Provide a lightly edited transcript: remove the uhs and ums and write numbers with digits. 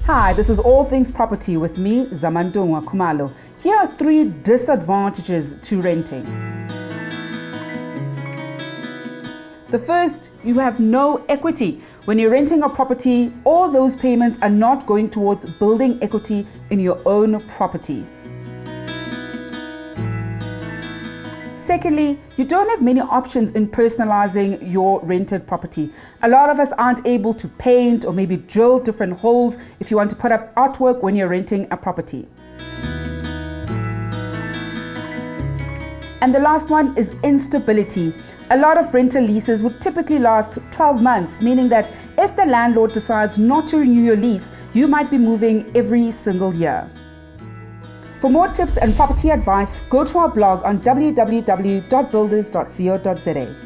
Hi, this is All Things Property with me, Zamantungwa Khumalo. Here are 3 disadvantages to renting. The first, you have no equity. When you're renting a property, all those payments are not going towards building equity in your own property. Secondly, you don't have many options in personalizing your rented property. A lot of us aren't able to paint or maybe drill different holes if you want to put up artwork when you're renting a property. And the last one is instability. A lot of rental leases would typically last 12 months, meaning that if the landlord decides not to renew your lease, you might be moving every single year. For more tips and property advice, go to our blog on www.builders.co.za.